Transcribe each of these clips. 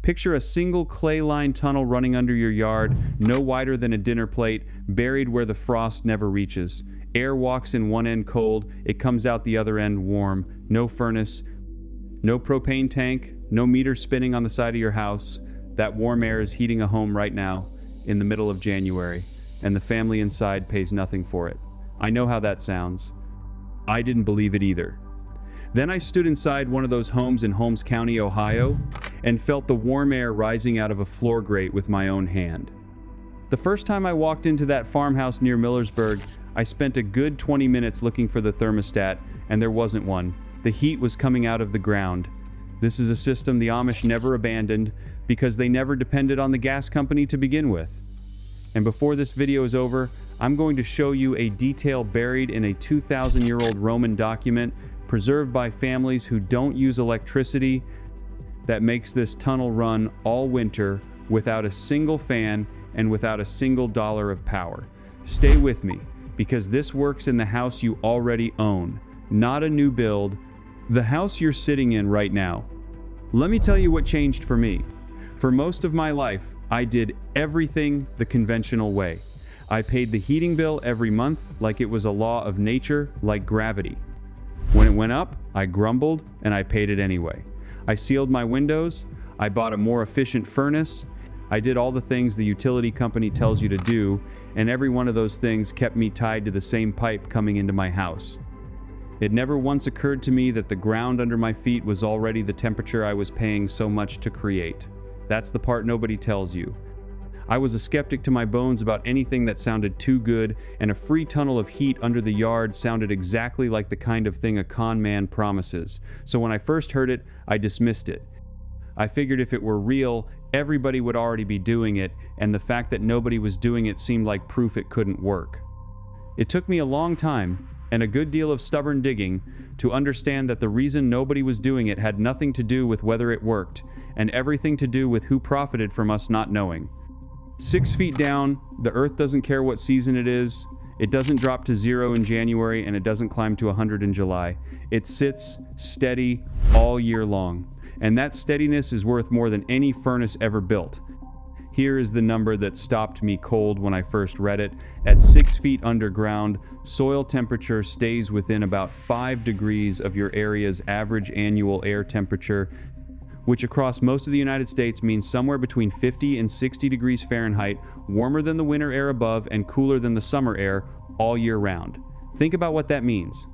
Picture a single clay-lined tunnel running under your yard, no wider than a dinner plate, buried where the frost never reaches. Air walks in one end cold, it comes out the other end warm. No furnace, no propane tank, no meter spinning on the side of your house. That warm air is heating a home right now, in the middle of January, and the family inside pays nothing for it. I know how that sounds. I didn't believe it either. Then I stood inside one of those homes in Holmes County, Ohio, and felt the warm air rising out of a floor grate with my own hand. The first time I walked into that farmhouse near Millersburg, I spent a good 20 minutes looking for the thermostat, and there wasn't one. The heat was coming out of the ground. This is a system the Amish never abandoned because they never depended on the gas company to begin with. And before this video is over, I'm going to show you a detail buried in a 2,000-year-old Roman document preserved by families who don't use electricity that makes this tunnel run all winter without a single fan and without a single dollar of power. Stay with me, because this works in the house you already own, not a new build, the house you're sitting in right now. Let me tell you what changed for me. For most of my life, I did everything the conventional way. I paid the heating bill every month like it was a law of nature, like gravity. When it went up, I grumbled, and I paid it anyway. I sealed my windows, I bought a more efficient furnace, I did all the things the utility company tells you to do, and every one of those things kept me tied to the same pipe coming into my house. It never once occurred to me that the ground under my feet was already the temperature I was paying so much to create. That's the part nobody tells you. I was a skeptic to my bones about anything that sounded too good, and a free tunnel of heat under the yard sounded exactly like the kind of thing a con man promises. So when I first heard it, I dismissed it. I figured if it were real, everybody would already be doing it, and the fact that nobody was doing it seemed like proof it couldn't work. It took me a long time, and a good deal of stubborn digging, to understand that the reason nobody was doing it had nothing to do with whether it worked, and everything to do with who profited from us not knowing. 6 feet down, the earth doesn't care what season it is, it doesn't drop to 0 in January, and it doesn't climb to 100 in July. It sits steady all year long. And that steadiness is worth more than any furnace ever built. Here is the number that stopped me cold when I first read it. At 6 feet underground, soil temperature stays within about 5 degrees of your area's average annual air temperature, which across most of the United States means somewhere between 50 and 60 degrees Fahrenheit, warmer than the winter air above and cooler than the summer air all year round. Think about what that means.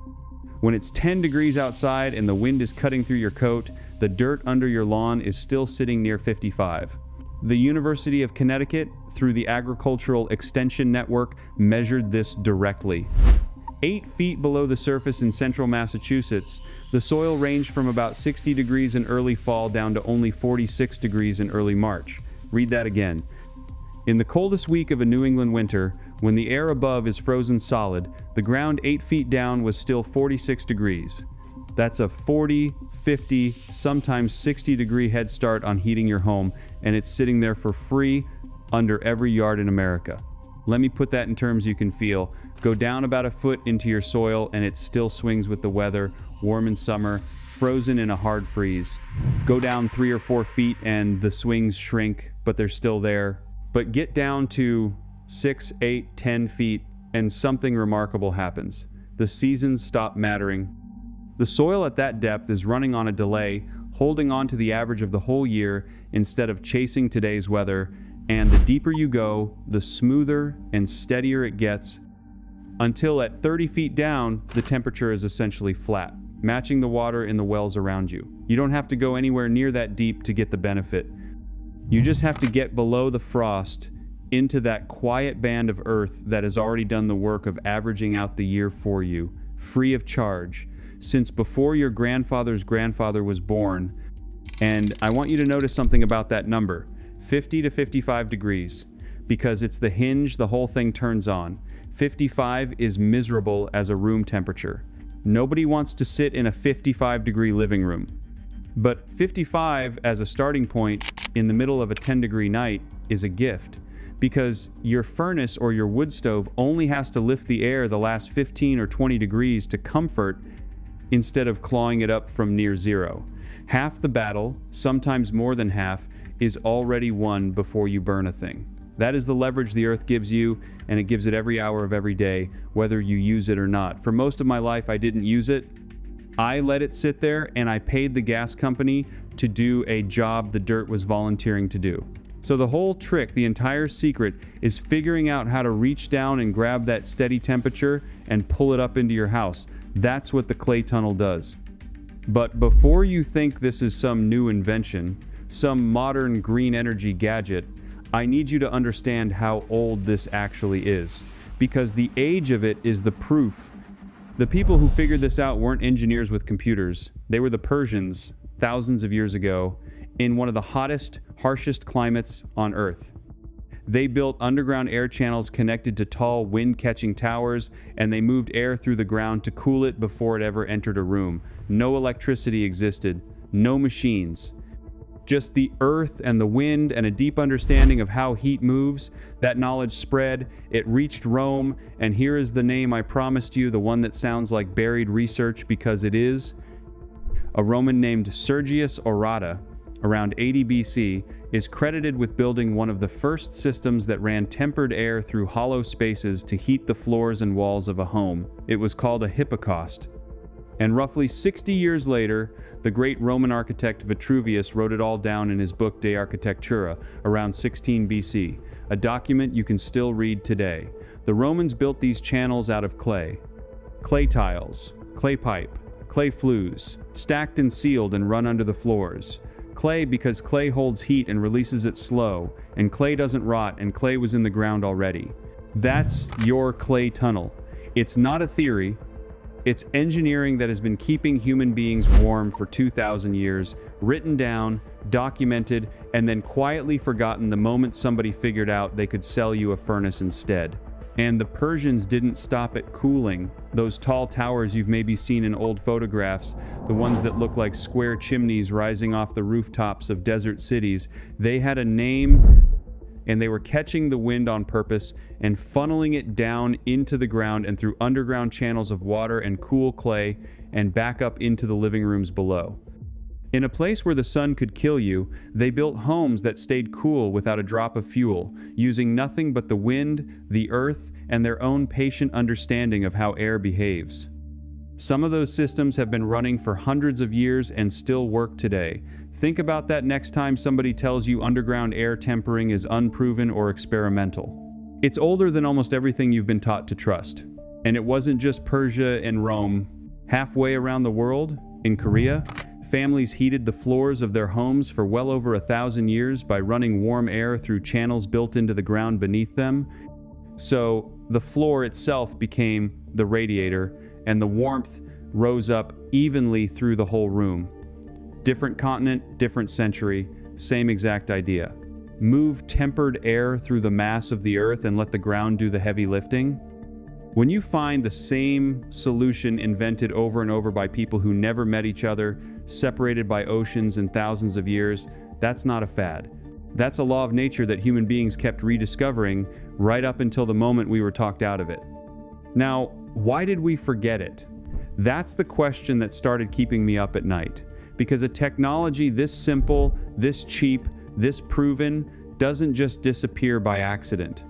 When it's 10 degrees outside and the wind is cutting through your coat, the dirt under your lawn is still sitting near 55. The University of Connecticut, through the Agricultural Extension Network, measured this directly. 8 feet below the surface in central Massachusetts, the soil ranged from about 60 degrees in early fall down to only 46 degrees in early March. Read that again. In the coldest week of a New England winter, when the air above is frozen solid, the ground 8 feet down was still 46 degrees. That's a 40, 50, sometimes 60-degree head start on heating your home, and it's sitting there for free under every yard in America. Let me put that in terms you can feel. Go down about a foot into your soil, and it still swings with the weather, warm in summer, frozen in a hard freeze. Go down 3 or 4 feet, and the swings shrink, but they're still there. But get down to 6, 8, 10 feet, and something remarkable happens. The seasons stop mattering. The soil at that depth is running on a delay, holding on to the average of the whole year instead of chasing today's weather, and the deeper you go, the smoother and steadier it gets, until at 30 feet down, the temperature is essentially flat, matching the water in the wells around you. You don't have to go anywhere near that deep to get the benefit. You just have to get below the frost into that quiet band of earth that has already done the work of averaging out the year for you, free of charge, since before your grandfather's grandfather was born. And I want you to notice something about that number, 50 to 55 degrees, because it's the hinge the whole thing turns on. 55 is miserable as a room temperature. Nobody wants to sit in a 55-degree living room. But 55 as a starting point in the middle of a 10-degree night is a gift, because your furnace or your wood stove only has to lift the air the last 15 or 20 degrees to comfort instead of clawing it up from near zero. Half the battle, sometimes more than half, is already won before you burn a thing. That is the leverage the earth gives you, and it gives it every hour of every day, whether you use it or not. For most of my life, I didn't use it. I let it sit there, and I paid the gas company to do a job the dirt was volunteering to do. So the whole trick, the entire secret, is figuring out how to reach down and grab that steady temperature and pull it up into your house. That's what the clay tunnel does. But before you think this is some new invention, some modern green energy gadget, I need you to understand how old this actually is, because the age of it is the proof. The people who figured this out weren't engineers with computers. They were the Persians, thousands of years ago, in one of the hottest, harshest climates on Earth. They built underground air channels connected to tall wind-catching towers, and they moved air through the ground to cool it before it ever entered a room. No electricity existed, no machines. Just the earth and the wind and a deep understanding of how heat moves. That knowledge spread, it reached Rome, and here is the name I promised you, the one that sounds like buried research because it is. A Roman named Sergius Orata, around 80 BC, is credited with building one of the first systems that ran tempered air through hollow spaces to heat the floors and walls of a home. It was called a hypocaust. And roughly 60 years later, the great Roman architect Vitruvius wrote it all down in his book De Architectura, around 16 BC, a document you can still read today. The Romans built these channels out of clay tiles, clay pipe, clay flues, stacked and sealed and run under the floors. Clay because clay holds heat and releases it slow, and clay doesn't rot, and clay was in the ground already. That's your clay tunnel. It's not a theory. It's engineering that has been keeping human beings warm for 2,000 years, written down, documented, and then quietly forgotten the moment somebody figured out they could sell you a furnace instead. And the Persians didn't stop at cooling. Those tall towers you've maybe seen in old photographs, the ones that look like square chimneys rising off the rooftops of desert cities, they had a name, and they were catching the wind on purpose and funneling it down into the ground and through underground channels of water and cool clay and back up into the living rooms below. In a place where the sun could kill you, they built homes that stayed cool without a drop of fuel, using nothing but the wind, the earth, and their own patient understanding of how air behaves. Some of those systems have been running for hundreds of years and still work today. Think about that next time somebody tells you underground air tempering is unproven or experimental. It's older than almost everything you've been taught to trust. And it wasn't just Persia and Rome. Halfway around the world, in Korea, families heated the floors of their homes for well over 1,000 years by running warm air through channels built into the ground beneath them. So the floor itself became the radiator, and the warmth rose up evenly through the whole room. Different continent, different century, same exact idea. Move tempered air through the mass of the earth and let the ground do the heavy lifting. When you find the same solution invented over and over by people who never met each other, separated by oceans and thousands of years, that's not a fad. That's a law of nature that human beings kept rediscovering right up until the moment we were talked out of it. Now, why did we forget it? That's the question that started keeping me up at night. Because a technology this simple, this cheap, this proven, doesn't just disappear by accident.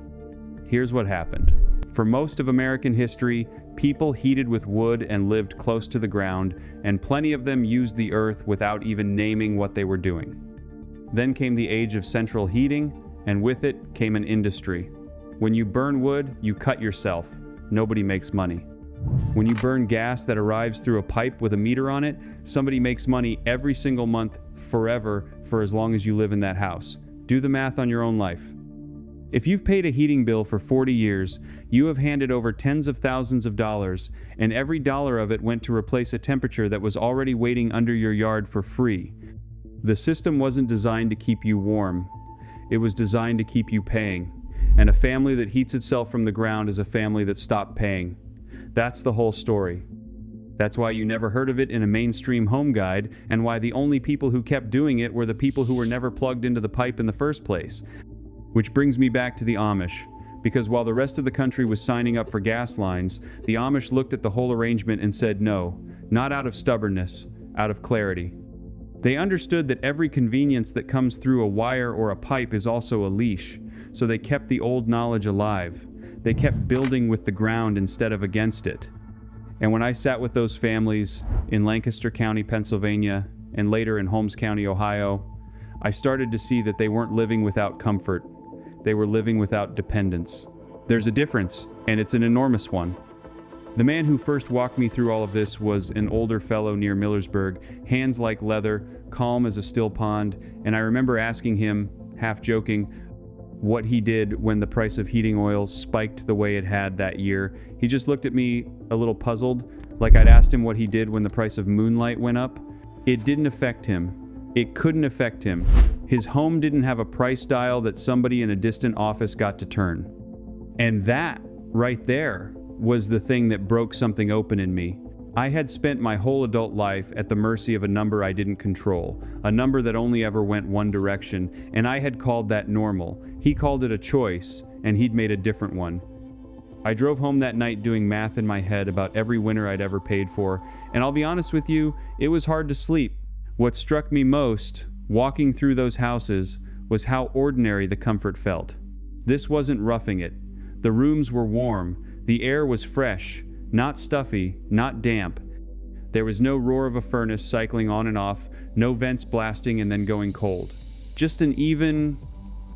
Here's what happened. For most of American history, people heated with wood and lived close to the ground, and plenty of them used the earth without even naming what they were doing. Then came the age of central heating, and with it came an industry. When you burn wood, you cut yourself. Nobody makes money. When you burn gas that arrives through a pipe with a meter on it, somebody makes money every single month, forever, for as long as you live in that house. Do the math on your own life. If you've paid a heating bill for 40 years, you have handed over tens of thousands of dollars, and every dollar of it went to replace a temperature that was already waiting under your yard for free. The system wasn't designed to keep you warm. It was designed to keep you paying. And a family that heats itself from the ground is a family that stopped paying. That's the whole story. That's why you never heard of it in a mainstream home guide, and why the only people who kept doing it were the people who were never plugged into the pipe in the first place. Which brings me back to the Amish, because while the rest of the country was signing up for gas lines, the Amish looked at the whole arrangement and said no, not out of stubbornness, out of clarity. They understood that every convenience that comes through a wire or a pipe is also a leash, so they kept the old knowledge alive. They kept building with the ground instead of against it. And when I sat with those families in Lancaster County, Pennsylvania, and later in Holmes County, Ohio, I started to see that they weren't living without comfort. They were living without dependence. There's a difference, and it's an enormous one. The man who first walked me through all of this was an older fellow near Millersburg, hands like leather, calm as a still pond, and I remember asking him, half joking, what he did when the price of heating oil spiked the way it had that year. He just looked at me a little puzzled, like I'd asked him what he did when the price of moonlight went up. It didn't affect him. It couldn't affect him. His home didn't have a price dial that somebody in a distant office got to turn. And that, right there, was the thing that broke something open in me. I had spent my whole adult life at the mercy of a number I didn't control, a number that only ever went one direction, and I had called that normal. He called it a choice, and he'd made a different one. I drove home that night doing math in my head about every winter I'd ever paid for, and I'll be honest with you, it was hard to sleep. What struck me most, walking through those houses, was how ordinary the comfort felt. This wasn't roughing it. The rooms were warm. The air was fresh, not stuffy, not damp. There was no roar of a furnace cycling on and off, no vents blasting and then going cold. Just an even,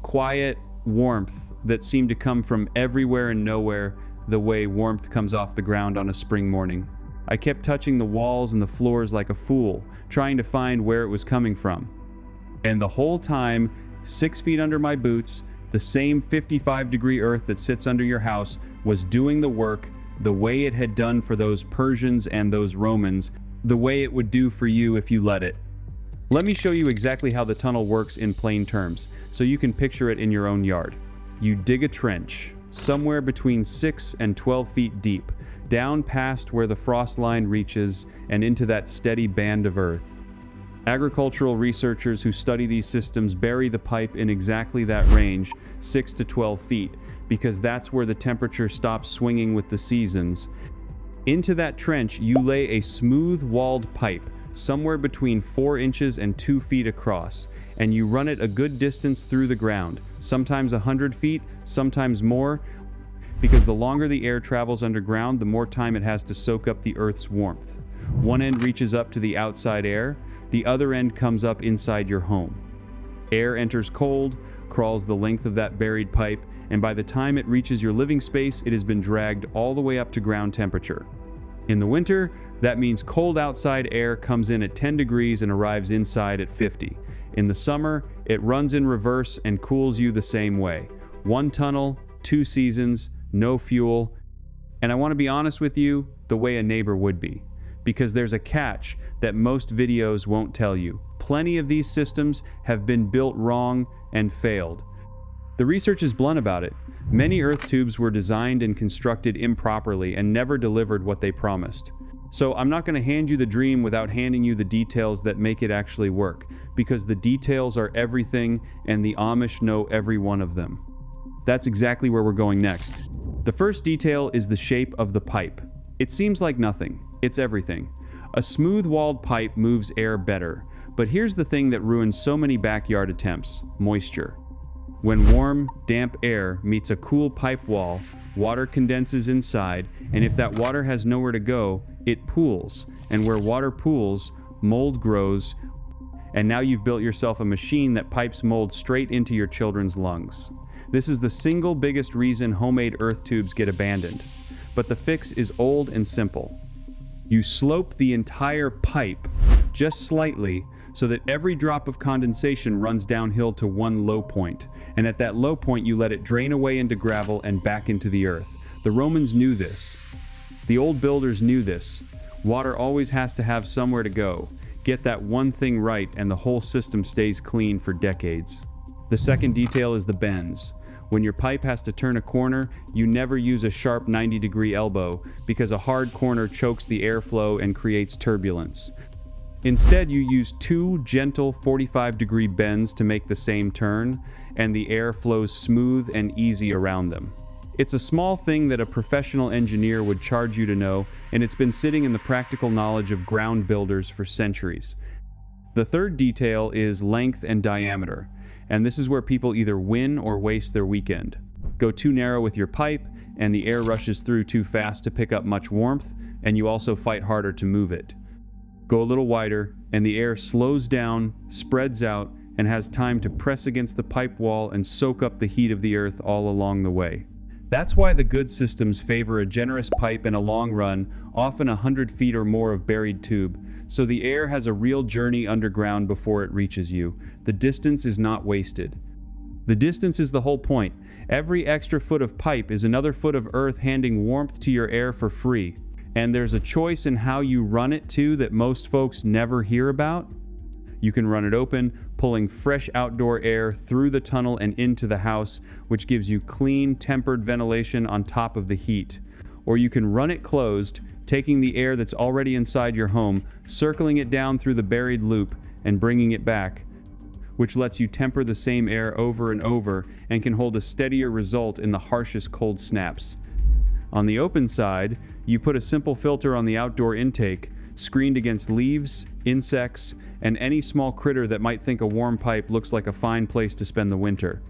quiet warmth that seemed to come from everywhere and nowhere, the way warmth comes off the ground on a spring morning. I kept touching the walls and the floors like a fool, trying to find where it was coming from. And the whole time, 6 feet under my boots, the same 55-degree earth that sits under your house was doing the work the way it had done for those Persians and those Romans, the way it would do for you if you let it. Let me show you exactly how the tunnel works in plain terms, so you can picture it in your own yard. You dig a trench, somewhere between 6 and 12 feet deep, down past where the frost line reaches and into that steady band of earth. Agricultural researchers who study these systems bury the pipe in exactly that range, 6 to 12 feet, because that's where the temperature stops swinging with the seasons. Into that trench, you lay a smooth-walled pipe, somewhere between 4 inches and 2 feet across, and you run it a good distance through the ground, sometimes 100 feet, sometimes more, because the longer the air travels underground, the more time it has to soak up the Earth's warmth. One end reaches up to the outside air, the other end comes up inside your home. Air enters cold, crawls the length of that buried pipe, and by the time it reaches your living space, it has been dragged all the way up to ground temperature. In the winter, that means cold outside air comes in at 10 degrees and arrives inside at 50. In the summer, it runs in reverse and cools you the same way. 1 tunnel, 2 seasons, no fuel, and I want to be honest with you, the way a neighbor would be. Because there's a catch that most videos won't tell you. Plenty of these systems have been built wrong and failed. The research is blunt about it. Many earth tubes were designed and constructed improperly and never delivered what they promised. So I'm not going to hand you the dream without handing you the details that make it actually work, because the details are everything and the Amish know every one of them. That's exactly where we're going next. The first detail is the shape of the pipe. It seems like nothing. It's everything. A smooth-walled pipe moves air better, but here's the thing that ruins so many backyard attempts: moisture. When warm, damp air meets a cool pipe wall, water condenses inside, and if that water has nowhere to go, it pools. And where water pools, mold grows, and now you've built yourself a machine that pipes mold straight into your children's lungs. This is the single biggest reason homemade earth tubes get abandoned. But the fix is old and simple. You slope the entire pipe just slightly so that every drop of condensation runs downhill to one low point, and at that low point you let it drain away into gravel and back into the earth. The Romans knew this. The old builders knew this. Water always has to have somewhere to go. Get that one thing right and the whole system stays clean for decades. The second detail is the bends. When your pipe has to turn a corner, you never use a sharp 90-degree elbow, because a hard corner chokes the airflow and creates turbulence. Instead, you use 2 gentle 45-degree bends to make the same turn, and the air flows smooth and easy around them. It's a small thing that a professional engineer would charge you to know, and it's been sitting in the practical knowledge of ground builders for centuries. The third detail is length and diameter, and this is where people either win or waste their weekend. Go too narrow with your pipe, and the air rushes through too fast to pick up much warmth, and you also fight harder to move it. Go a little wider, and the air slows down, spreads out, and has time to press against the pipe wall and soak up the heat of the earth all along the way. That's why the good systems favor a generous pipe and a long run, often 100 feet or more of buried tube, so the air has a real journey underground before it reaches you. The distance is not wasted. The distance is the whole point. Every extra foot of pipe is another foot of earth handing warmth to your air for free. And there's a choice in how you run it too that most folks never hear about. You can run it open, pulling fresh outdoor air through the tunnel and into the house, which gives you clean, tempered ventilation on top of the heat. Or you can run it closed, taking the air that's already inside your home, circling it down through the buried loop, and bringing it back, which lets you temper the same air over and over and can hold a steadier result in the harshest cold snaps. On the open side, you put a simple filter on the outdoor intake, screened against leaves, insects, and any small critter that might think a warm pipe looks like a fine place to spend the winter.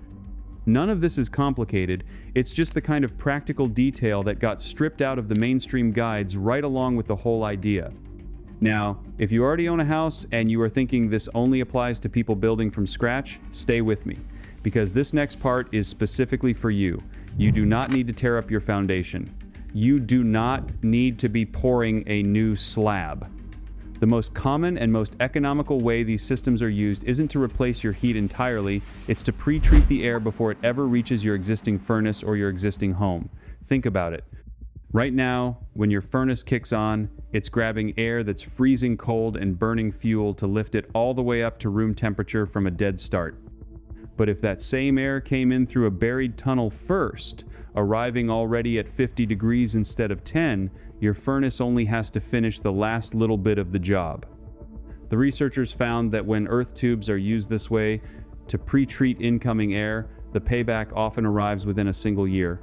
None of this is complicated, it's just the kind of practical detail that got stripped out of the mainstream guides right along with the whole idea. Now, if you already own a house and you are thinking this only applies to people building from scratch, stay with me, because this next part is specifically for you. You do not need to tear up your foundation. You do not need to be pouring a new slab. The most common and most economical way these systems are used isn't to replace your heat entirely, it's to pre-treat the air before it ever reaches your existing furnace or your existing home. Think about it. Right now, when your furnace kicks on, it's grabbing air that's freezing cold and burning fuel to lift it all the way up to room temperature from a dead start. But if that same air came in through a buried tunnel first, arriving already at 50 degrees instead of 10, your furnace only has to finish the last little bit of the job. The researchers found that when earth tubes are used this way to pre-treat incoming air, the payback often arrives within a single year.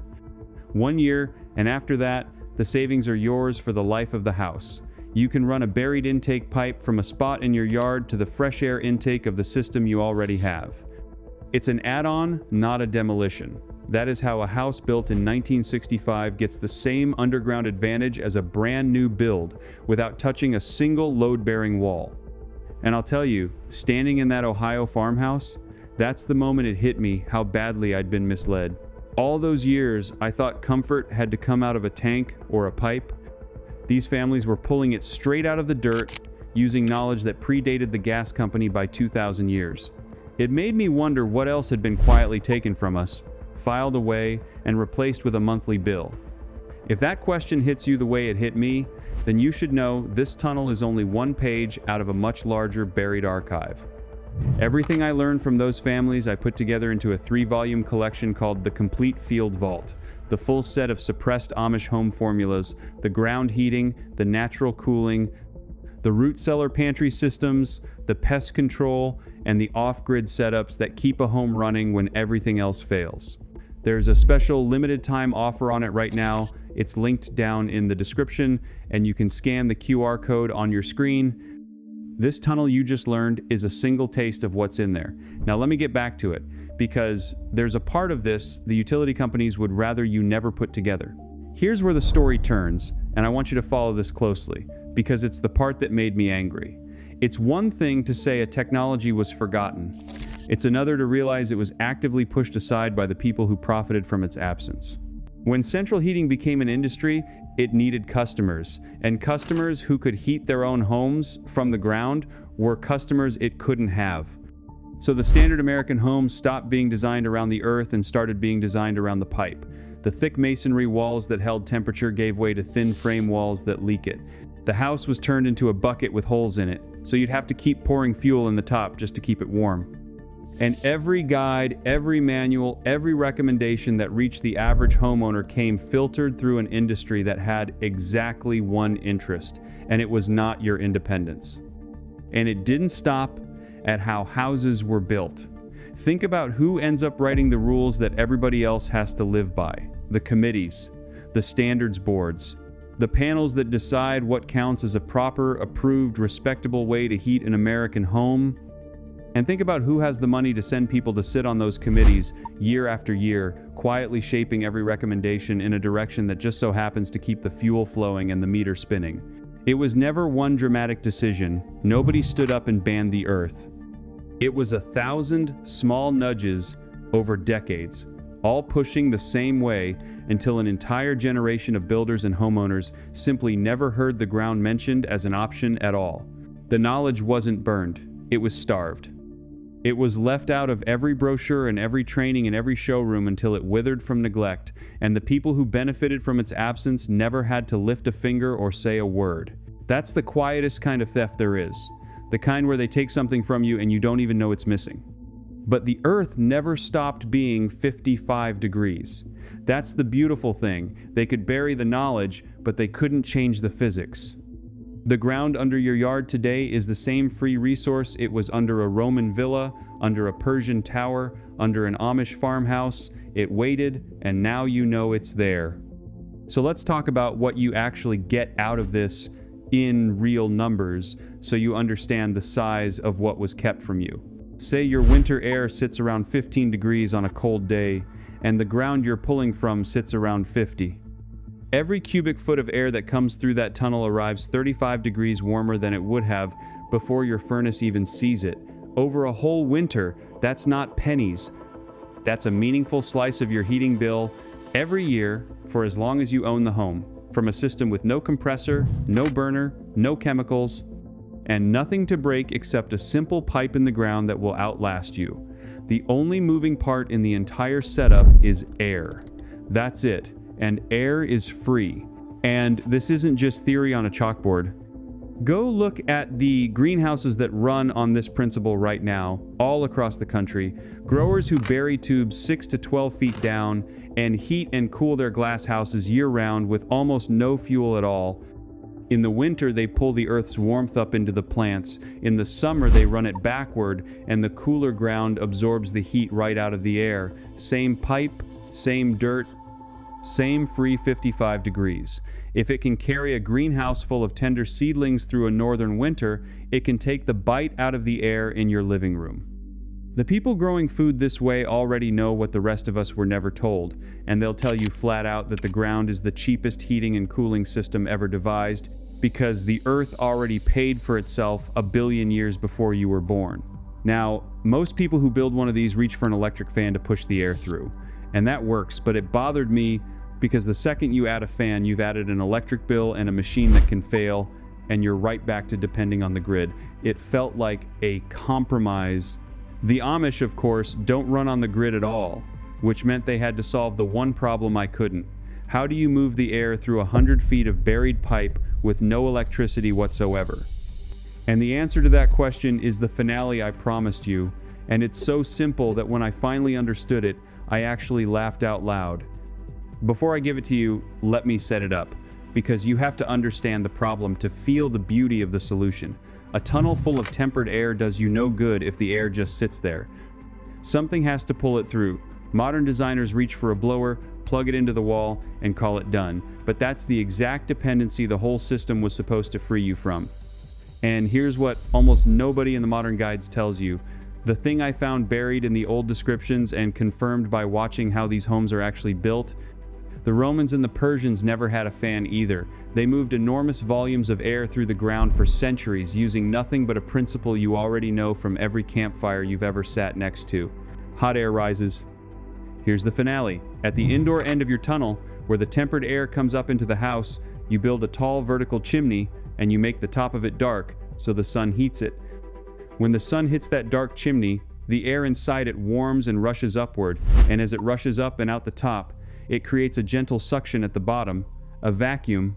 1 year, and after that, the savings are yours for the life of the house. You can run a buried intake pipe from a spot in your yard to the fresh air intake of the system you already have. It's an add-on, not a demolition. That is how a house built in 1965 gets the same underground advantage as a brand new build without touching a single load-bearing wall. And I'll tell you, standing in that Ohio farmhouse, that's the moment it hit me how badly I'd been misled. All those years, I thought comfort had to come out of a tank or a pipe. These families were pulling it straight out of the dirt, using knowledge that predated the gas company by 2,000 years. It made me wonder what else had been quietly taken from us, filed away, and replaced with a monthly bill. If that question hits you the way it hit me, then you should know this tunnel is only one page out of a much larger buried archive. Everything I learned from those families I put together into a 3-volume collection called The Complete Field Vault, the full set of suppressed Amish home formulas, the ground heating, the natural cooling, the root cellar pantry systems, the pest control, and the off-grid setups that keep a home running when everything else fails. There's a special limited time offer on it right now. It's linked down in the description, and you can scan the QR code on your screen. This tunnel you just learned is a single taste of what's in there. Now let me get back to it, because there's a part of this the utility companies would rather you never put together. Here's where the story turns, and I want you to follow this closely, because it's the part that made me angry. It's one thing to say a technology was forgotten. It's another to realize it was actively pushed aside by the people who profited from its absence. When central heating became an industry, it needed customers, and customers who could heat their own homes from the ground were customers it couldn't have. So the standard American home stopped being designed around the earth and started being designed around the pipe. The thick masonry walls that held temperature gave way to thin frame walls that leak it. The house was turned into a bucket with holes in it, so you'd have to keep pouring fuel in the top just to keep it warm. And every guide, every manual, every recommendation that reached the average homeowner came filtered through an industry that had exactly one interest, and it was not your independence. And it didn't stop at how houses were built. Think about who ends up writing the rules that everybody else has to live by. The committees, the standards boards. The panels that decide what counts as a proper, approved, respectable way to heat an American home. And think about who has the money to send people to sit on those committees year after year, quietly shaping every recommendation in a direction that just so happens to keep the fuel flowing and the meter spinning. It was never one dramatic decision. Nobody stood up and banned the earth. It was 1,000 small nudges over decades, all pushing the same way until an entire generation of builders and homeowners simply never heard the ground mentioned as an option at all. The knowledge wasn't burned, it was starved. It was left out of every brochure and every training and every showroom until it withered from neglect, and the people who benefited from its absence never had to lift a finger or say a word. That's the quietest kind of theft there is, the kind where they take something from you and you don't even know it's missing. But the earth never stopped being 55 degrees. That's the beautiful thing. They could bury the knowledge, but they couldn't change the physics. The ground under your yard today is the same free resource it was under a Roman villa, under a Persian tower, under an Amish farmhouse. It waited, and now you know it's there. So let's talk about what you actually get out of this in real numbers, so you understand the size of what was kept from you. Say your winter air sits around 15 degrees on a cold day, and the ground you're pulling from sits around 50. Every cubic foot of air that comes through that tunnel arrives 35 degrees warmer than it would have before your furnace even sees it. Over a whole winter, that's not pennies. That's a meaningful slice of your heating bill every year for as long as you own the home, from a system with no compressor, no burner, no chemicals, and nothing to break except a simple pipe in the ground that will outlast you. The only moving part in the entire setup is air. That's it. And air is free. And this isn't just theory on a chalkboard. Go look at the greenhouses that run on this principle right now, all across the country. Growers who bury tubes 6 to 12 feet down and heat and cool their glass houses year-round with almost no fuel at all. In the winter, they pull the earth's warmth up into the plants. In the summer, they run it backward, and the cooler ground absorbs the heat right out of the air. Same pipe, same dirt, same free 55 degrees. If it can carry a greenhouse full of tender seedlings through a northern winter, it can take the bite out of the air in your living room. The people growing food this way already know what the rest of us were never told, and they'll tell you flat out that the ground is the cheapest heating and cooling system ever devised because the earth already paid for itself a billion years before you were born. Now, most people who build one of these reach for an electric fan to push the air through, and that works, but it bothered me because the second you add a fan, you've added an electric bill and a machine that can fail, and you're right back to depending on the grid. It felt like a compromise. The Amish, of course, don't run on the grid at all, which meant they had to solve the one problem I couldn't. How do you move the air through 100 feet of buried pipe with no electricity whatsoever? And the answer to that question is the finale I promised you, and it's so simple that when I finally understood it, I actually laughed out loud. Before I give it to you, let me set it up, because you have to understand the problem to feel the beauty of the solution. A tunnel full of tempered air does you no good if the air just sits there. Something has to pull it through. Modern designers reach for a blower, plug it into the wall, and call it done. But that's the exact dependency the whole system was supposed to free you from. And here's what almost nobody in the modern guides tells you. The thing I found buried in the old descriptions and confirmed by watching how these homes are actually built: the Romans and the Persians never had a fan either. They moved enormous volumes of air through the ground for centuries using nothing but a principle you already know from every campfire you've ever sat next to. Hot air rises. Here's the finale. At the indoor end of your tunnel, where the tempered air comes up into the house, you build a tall vertical chimney and you make the top of it dark so the sun heats it. When the sun hits that dark chimney, the air inside it warms and rushes upward, and as it rushes up and out the top, it creates a gentle suction at the bottom, a vacuum,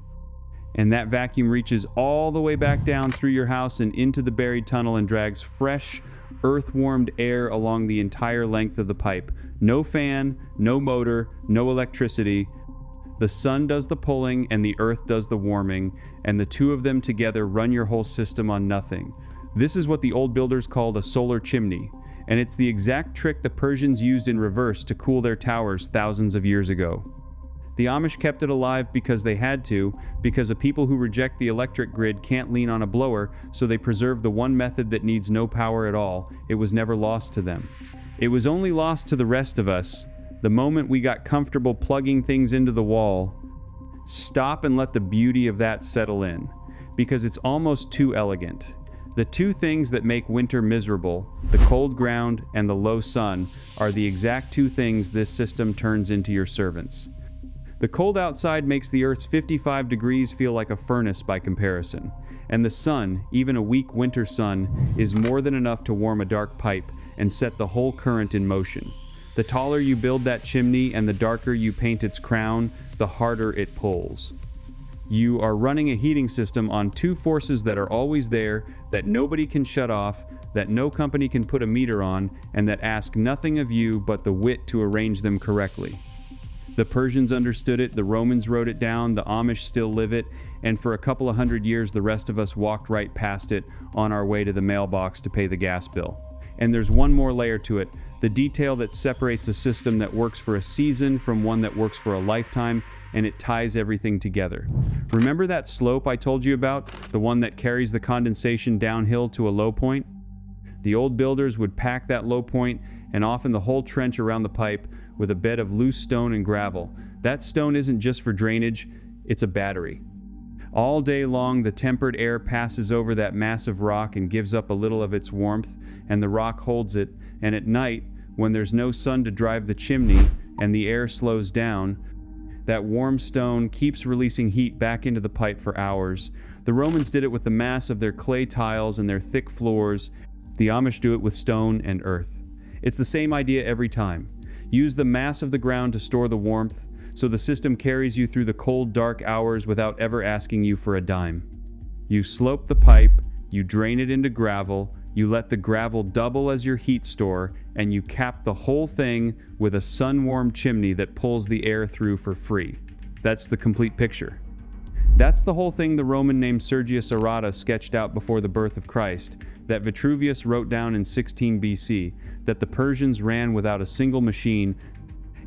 and that vacuum reaches all the way back down through your house and into the buried tunnel and drags fresh, earth-warmed air along the entire length of the pipe. No fan, no motor, no electricity. The sun does the pulling and the earth does the warming, and the two of them together run your whole system on nothing. This is what the old builders called a solar chimney, and it's the exact trick the Persians used in reverse to cool their towers thousands of years ago. The Amish kept it alive because they had to, because of people who reject the electric grid can't lean on a blower, so they preserve the one method that needs no power at all. It was never lost to them. It was only lost to the rest of us the moment we got comfortable plugging things into the wall. Stop and let the beauty of that settle in, because it's almost too elegant. The two things that make winter miserable, the cold ground and the low sun, are the exact two things this system turns into your servants. The cold outside makes the Earth's 55 degrees feel like a furnace by comparison, and the sun, even a weak winter sun, is more than enough to warm a dark pipe and set the whole current in motion. The taller you build that chimney and the darker you paint its crown, the harder it pulls. You are running a heating system on two forces that are always there, that nobody can shut off, that no company can put a meter on, and that ask nothing of you but the wit to arrange them correctly. The Persians understood it, the Romans wrote it down, the Amish still live it, and for a couple of hundred years the rest of us walked right past it on our way to the mailbox to pay the gas bill. And there's one more layer to it, the detail that separates a system that works for a season from one that works for a lifetime, and it ties everything together. Remember that slope I told you about, the one that carries the condensation downhill to a low point? The old builders would pack that low point and often the whole trench around the pipe with a bed of loose stone and gravel. That stone isn't just for drainage, it's a battery. All day long the tempered air passes over that massive rock and gives up a little of its warmth, and the rock holds it, and at night, when there's no sun to drive the chimney and the air slows down, that warm stone keeps releasing heat back into the pipe for hours. The Romans did it with the mass of their clay tiles and their thick floors. The Amish do it with stone and earth. It's the same idea every time. Use the mass of the ground to store the warmth, so the system carries you through the cold, dark hours without ever asking you for a dime. You slope the pipe, you drain it into gravel, you let the gravel double as your heat store, and you cap the whole thing with a sun-warmed chimney that pulls the air through for free. That's the complete picture. That's the whole thing the Roman named Sergius Orata sketched out before the birth of Christ, that Vitruvius wrote down in 16 BC, that the Persians ran without a single machine,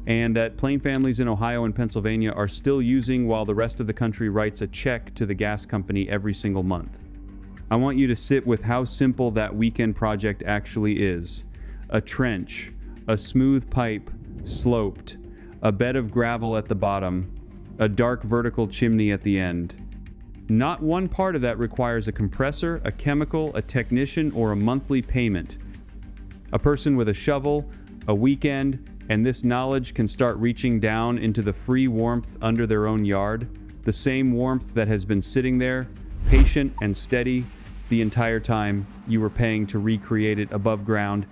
and that plain families in Ohio and Pennsylvania are still using while the rest of the country writes a check to the gas company every single month. I want you to sit with how simple that weekend project actually is. A trench, a smooth pipe, sloped, a bed of gravel at the bottom, a dark vertical chimney at the end. Not one part of that requires a compressor, a chemical, a technician, or a monthly payment. A person with a shovel, a weekend, and this knowledge can start reaching down into the free warmth under their own yard, the same warmth that has been sitting there, patient and steady, the entire time you were paying to recreate it above ground.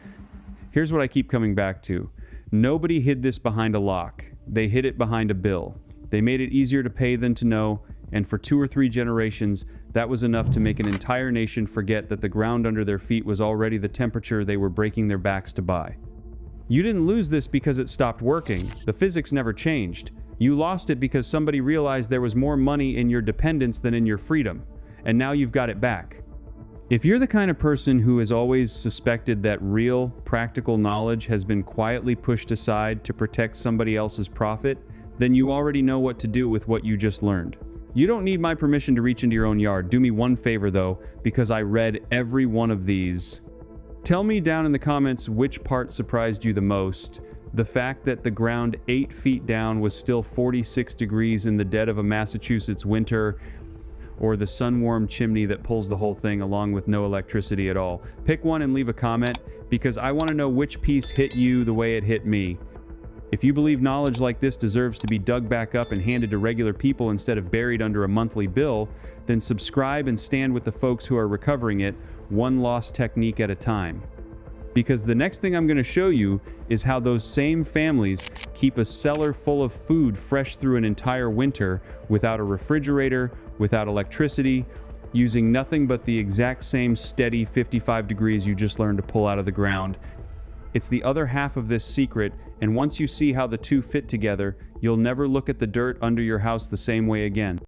Here's what I keep coming back to. Nobody hid this behind a lock. They hid it behind a bill. They made it easier to pay than to know, and for 2 or 3 generations, that was enough to make an entire nation forget that the ground under their feet was already the temperature they were breaking their backs to buy. You didn't lose this because it stopped working. The physics never changed. You lost it because somebody realized there was more money in your dependence than in your freedom, and now you've got it back. If you're the kind of person who has always suspected that real, practical knowledge has been quietly pushed aside to protect somebody else's profit, then you already know what to do with what you just learned. You don't need my permission to reach into your own yard. Do me one favor though, because I read every one of these. Tell me down in the comments which part surprised you the most. The fact that the ground 8 feet down was still 46 degrees in the dead of a Massachusetts winter, or the sun-warmed chimney that pulls the whole thing along with no electricity at all. Pick one and leave a comment, because I want to know which piece hit you the way it hit me. If you believe knowledge like this deserves to be dug back up and handed to regular people instead of buried under a monthly bill, then subscribe and stand with the folks who are recovering it, one lost technique at a time. Because the next thing I'm going to show you is how those same families keep a cellar full of food fresh through an entire winter without a refrigerator, without electricity, using nothing but the exact same steady 55 degrees you just learned to pull out of the ground. It's the other half of this secret, and once you see how the two fit together, you'll never look at the dirt under your house the same way again.